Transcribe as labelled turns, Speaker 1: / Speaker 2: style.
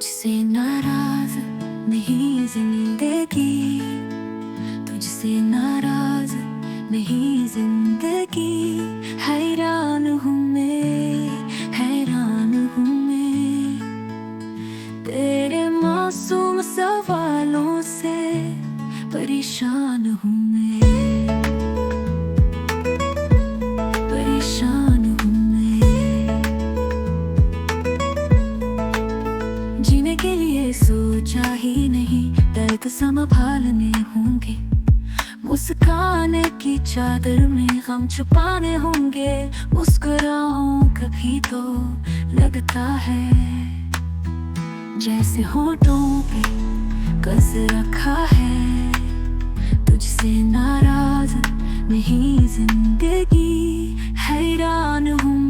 Speaker 1: तुझसे नाराज नहीं जिंदगी, तुझसे नाराज नहीं जिंदगी। हैरान हूँ मैं, हैरान हूँ मैं तेरे मासूम सवालों से। परेशान हूँ मैं, परेशान हूँ मैं। जीने के लिए सोचा ही नहीं, दर्द संभालने होंगे। मुस्काने की चादर में हम छुपाने होंगे। मुस्कुराऊं कभी तो लगता है जैसे होठों पे कस रखा है। तुझसे नाराज नहीं जिंदगी, हैरान हूँ